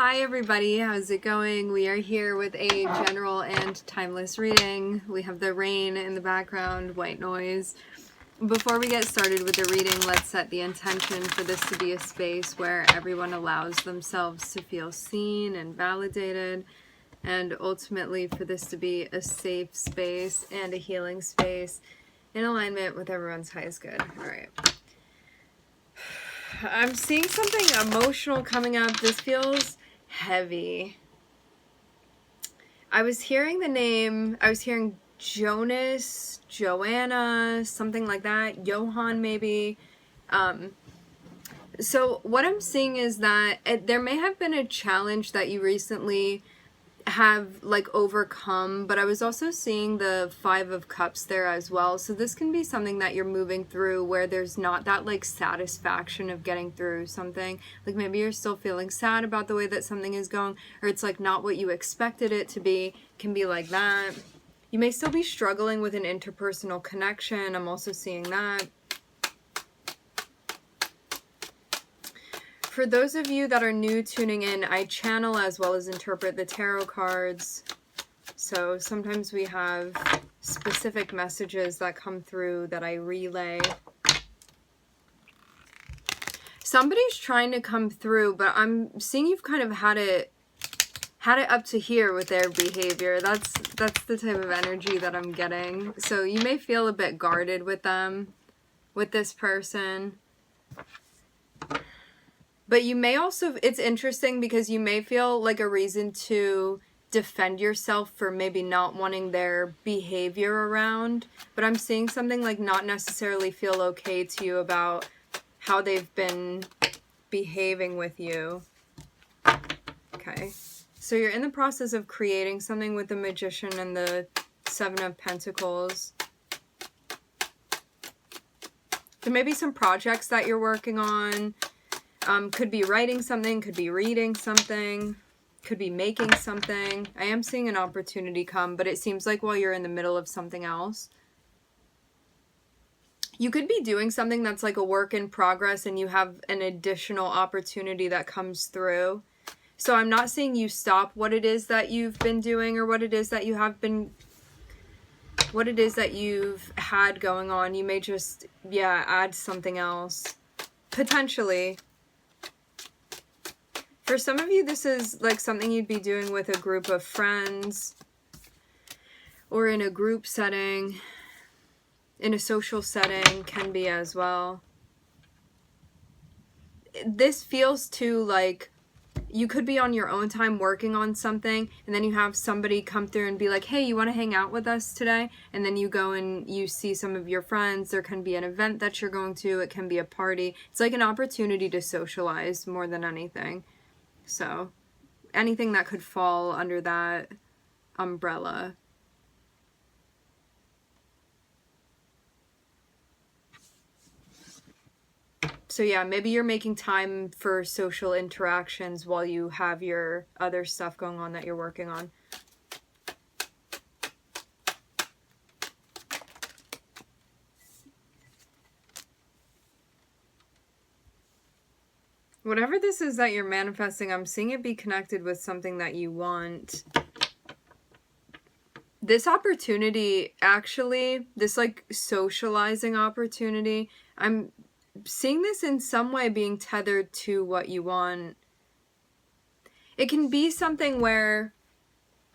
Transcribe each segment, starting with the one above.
Hi everybody, how's it going? We are here with a general and timeless reading. We have the rain in the background, white noise. Before we get started with the reading, let's set the intention for this to be a space where everyone allows themselves to feel seen and validated, and ultimately for this to be a safe space and a healing space in alignment with everyone's highest good. All right. I'm seeing something emotional coming up. This feels heavy. I was hearing Jonas, Joanna, something like that. Johan, maybe. So what I'm seeing is that there may have been a challenge that you recently have overcome, but I was also seeing the Five of Cups there as well. So this can be something that you're moving through where there's not that satisfaction of getting through something. Like maybe you're still feeling sad about the way that something is going, or it's not what you expected it to be. It can be like that. You may still be struggling with an interpersonal connection. I'm also seeing that. For those of you that are new tuning in, I channel as well as interpret the tarot cards. So sometimes we have specific messages that come through that I relay. Somebody's trying to come through, but I'm seeing you've kind of had it up to here with their behavior. That's the type of energy that I'm getting. So you may feel a bit guarded with them, with this person. But you may also, it's interesting because you may feel like a reason to defend yourself for maybe not wanting their behavior around. But I'm seeing something not necessarily feel okay to you about how they've been behaving with you. Okay. So you're in the process of creating something with the Magician and the Seven of Pentacles. There may be some projects that you're working on. Could be writing something, could be reading something, could be making something. I am seeing an opportunity come, but it seems like while you're in the middle of something else. You could be doing something that's like a work in progress and you have an additional opportunity that comes through. So I'm not saying you stop what it is that you've been doing or what it is that you've had going on. You may just, add something else. Potentially. For some of you, this is something you'd be doing with a group of friends or in a group setting, in a social setting, can be as well. This feels too like you could be on your own time working on something and then you have somebody come through and be like, hey, you want to hang out with us today? And then you go and you see some of your friends. There can be an event that you're going to. It can be a party. It's like an opportunity to socialize more than anything. So anything that could fall under that umbrella. So yeah, maybe you're making time for social interactions while you have your other stuff going on that you're working on. Whatever this is that you're manifesting, I'm seeing it be connected with something that you want. This opportunity, actually, this socializing opportunity, I'm seeing this in some way being tethered to what you want. It can be something where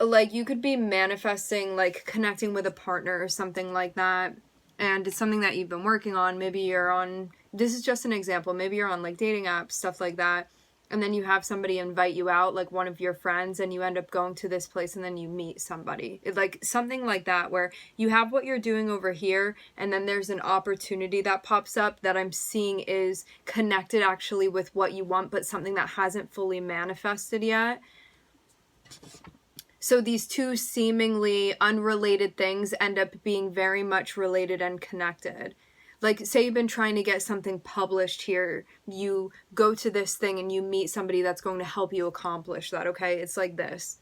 you could be manifesting connecting with a partner or something like that, and it's something that you've been working on. Maybe you're on, this is just an example, maybe you're on dating apps, stuff like that, and then you have somebody invite you out, one of your friends, and you end up going to this place and then you meet somebody. Something like that where you have what you're doing over here and then there's an opportunity that pops up that I'm seeing is connected actually with what you want, but something that hasn't fully manifested yet. So these two seemingly unrelated things end up being very much related and connected. Say you've been trying to get something published here. You go to this thing and you meet somebody that's going to help you accomplish that, okay? It's like this.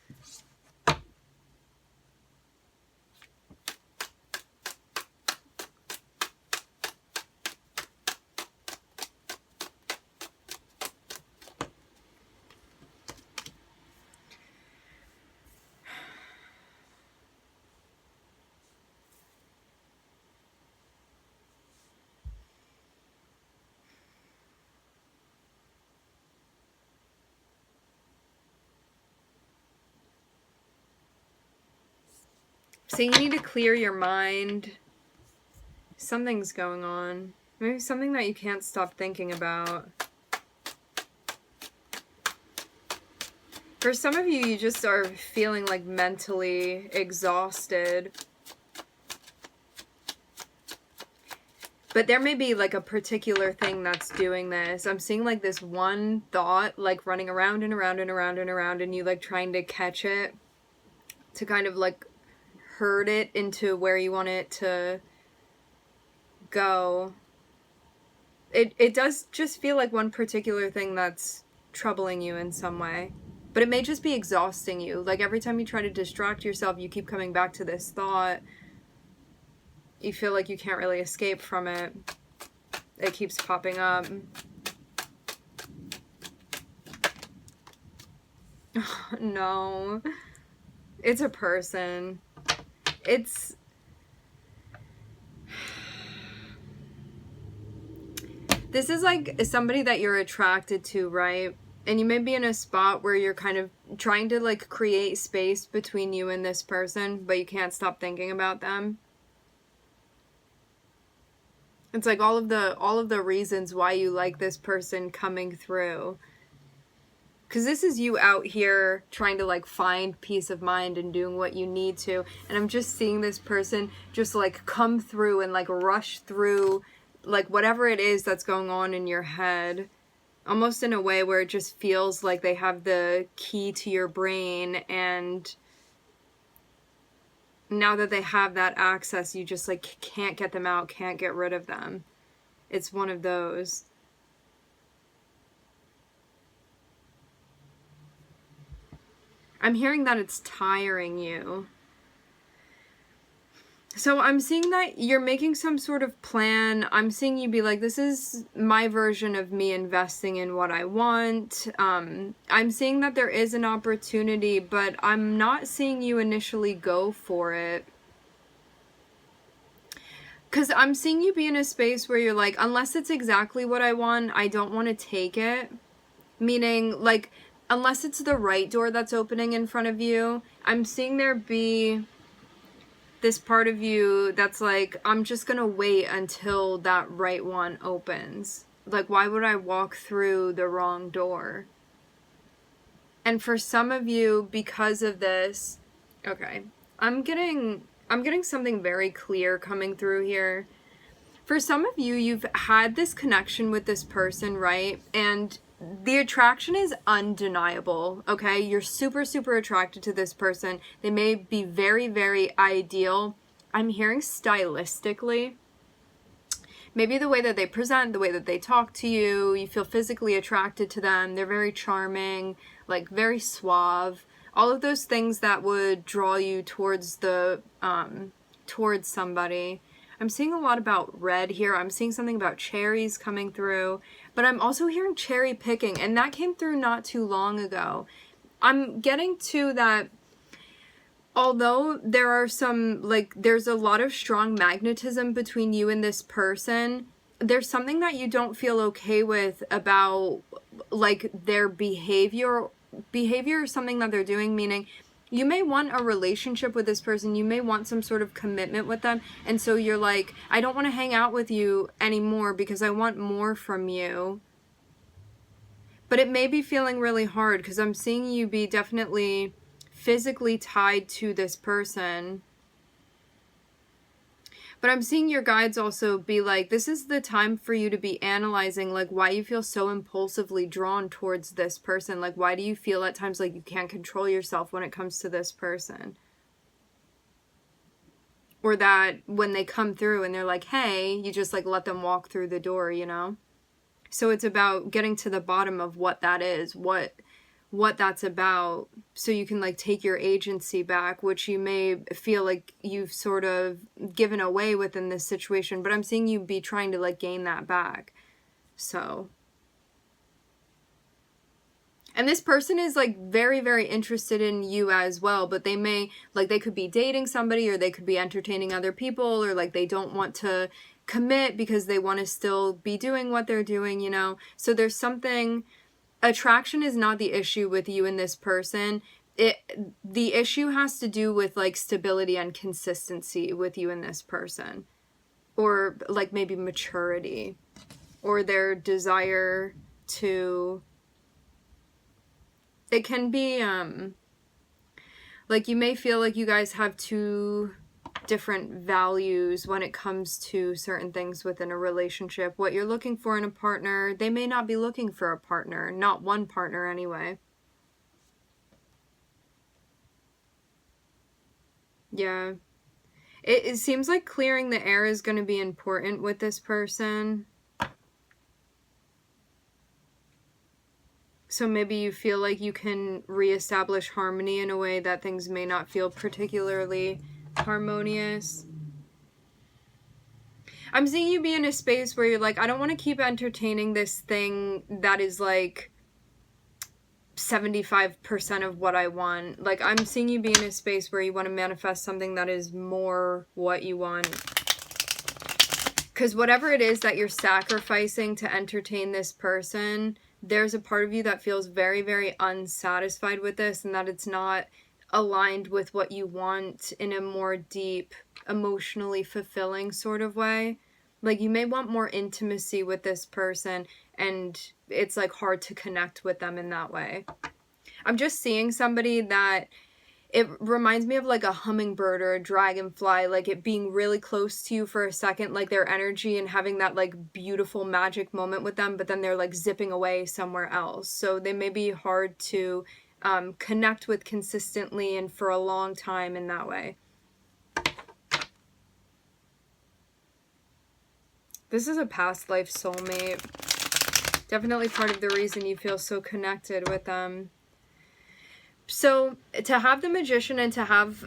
So you need to clear your mind. Something's going on. Maybe something that you can't stop thinking about. For some of you, you just are feeling like mentally exhausted. But there may be like a particular thing that's doing this. I'm seeing like this one thought like running around and around and around and around, and you like trying to catch it to kind of like herd it into where you want it to go. It does just feel like one particular thing that's troubling you in some way. But it may just be exhausting you. Like every time you try to distract yourself, you keep coming back to this thought. You feel like you can't really escape from it. It keeps popping up. Oh, no. It's a person. It's... This is like somebody that you're attracted to, right? And you may be in a spot where you're kind of trying to like create space between you and this person, but you can't stop thinking about them. It's like all of the reasons why you like this person coming through. Because this is you out here trying to like find peace of mind and doing what you need to. And I'm just seeing this person just like come through and like rush through like whatever it is that's going on in your head. Almost in a way where it just feels like they have the key to your brain, and now that they have that access, you just like can't get them out, can't get rid of them. It's one of those. I'm hearing that it's tiring you. So I'm seeing that you're making some sort of plan. I'm seeing you be like, this is my version of me investing in what I want. I'm seeing that there is an opportunity, but I'm not seeing you initially go for it. Because I'm seeing you be in a space where you're like, unless it's exactly what I want, I don't want to take it. Meaning, like, unless it's the right door that's opening in front of you, I'm seeing there be this part of you that's like, I'm just gonna wait until that right one opens. Like, why would I walk through the wrong door? And for some of you, because of this, okay, I'm getting something very clear coming through here. For some of you, you've had this connection with this person, right? And the attraction is undeniable, okay? You're super, super attracted to this person. They may be very, very ideal. I'm hearing stylistically. Maybe the way that they present, the way that they talk to you, you feel physically attracted to them. They're very charming, like very suave. All of those things that would draw you towards towards somebody. I'm seeing a lot about red here. I'm seeing something about cherries coming through. But I'm also hearing cherry picking, and that came through not too long ago. I'm getting to that, although there are some, like, there's a lot of strong magnetism between you and this person, there's something that you don't feel okay with about, like, their behavior or something that they're doing, meaning you may want a relationship with this person, you may want some sort of commitment with them, and so you're like, I don't want to hang out with you anymore because I want more from you. But it may be feeling really hard because I'm seeing you be definitely physically tied to this person. But I'm seeing your guides also be like, this is the time for you to be analyzing, like, why you feel so impulsively drawn towards this person. Like, why do you feel at times like you can't control yourself when it comes to this person? Or that when they come through and they're like, hey, you just like let them walk through the door, you know? So it's about getting to the bottom of what that is, what that's about, so you can like take your agency back, which you may feel like you've sort of given away within this situation, but I'm seeing you be trying to like gain that back. So, and this person is like very, very interested in you as well, but they may, like, they could be dating somebody, or they could be entertaining other people, or like they don't want to commit because they want to still be doing what they're doing, you know? So there's something, attraction is not the issue with you and this person, the issue has to do with like stability and consistency with you and this person, or like maybe maturity, or their desire to, it can be like you may feel like you guys have two different values when it comes to certain things within a relationship. What you're looking for in a partner, they may not be looking for a partner, not one partner anyway. Yeah. It seems like clearing the air is going to be important with this person. So maybe you feel like you can reestablish harmony in a way that things may not feel particularly harmonious. I'm seeing you be in a space where you're like, I don't want to keep entertaining this thing that is like 75% of what I want. Like, I'm seeing you be in a space where you want to manifest something that is more what you want. Because whatever it is that you're sacrificing to entertain this person, there's a part of you that feels very, very unsatisfied with this, and that it's not aligned with what you want in a more deep, emotionally fulfilling sort of way. Like, you may want more intimacy with this person, and it's like hard to connect with them in that way. I'm just seeing somebody that it reminds me of like a hummingbird or a dragonfly, like it being really close to you for a second, like their energy, and having that like beautiful magic moment with them, but then they're like zipping away somewhere else. So they may be hard to connect with consistently and for a long time in that way. This is a past life soulmate. Definitely part of the reason you feel so connected with them. So to have the Magician and to have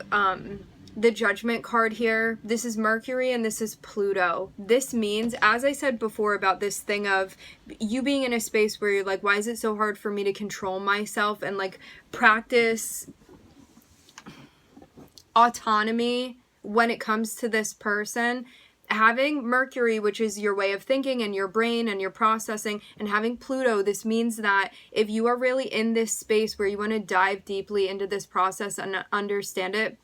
the Judgment card here, this is Mercury and this is Pluto. This means, as I said before about this thing of you being in a space where you're like, why is it so hard for me to control myself and like practice autonomy when it comes to this person? Having Mercury, which is your way of thinking and your brain and your processing, and having Pluto, this means that if you are really in this space where you want to dive deeply into this process and understand it,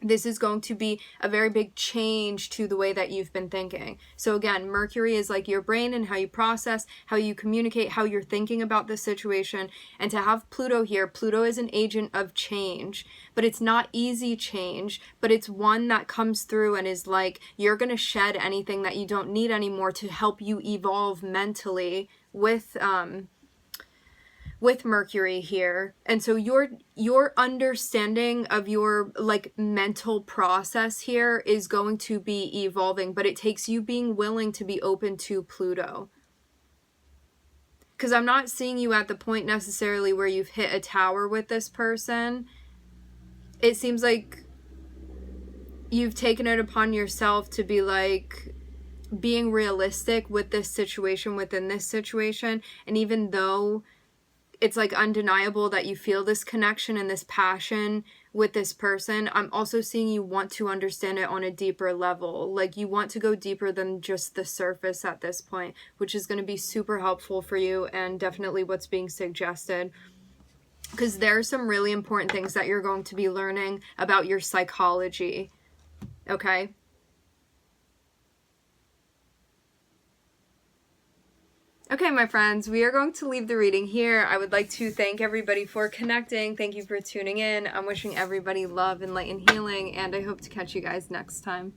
this is going to be a very big change to the way that you've been thinking. So again, Mercury is like your brain and how you process, how you communicate, how you're thinking about the situation. And to have Pluto here, Pluto is an agent of change, but it's not easy change, but it's one that comes through and is like, you're going to shed anything that you don't need anymore to help you evolve mentally with Mercury here. And so your understanding of your like mental process here is going to be evolving, but it takes you being willing to be open to Pluto. Because I'm not seeing you at the point necessarily where you've hit a tower with this person. It seems like you've taken it upon yourself to be like being realistic with this situation, within this situation. And even though it's like undeniable that you feel this connection and this passion with this person, I'm also seeing you want to understand it on a deeper level. Like you want to go deeper than just the surface at this point, which is going to be super helpful for you and definitely what's being suggested. Because there are some really important things that you're going to be learning about your psychology. Okay? Okay, my friends, we are going to leave the reading here. I would like to thank everybody for connecting. Thank you for tuning in. I'm wishing everybody love and light and healing, and I hope to catch you guys next time.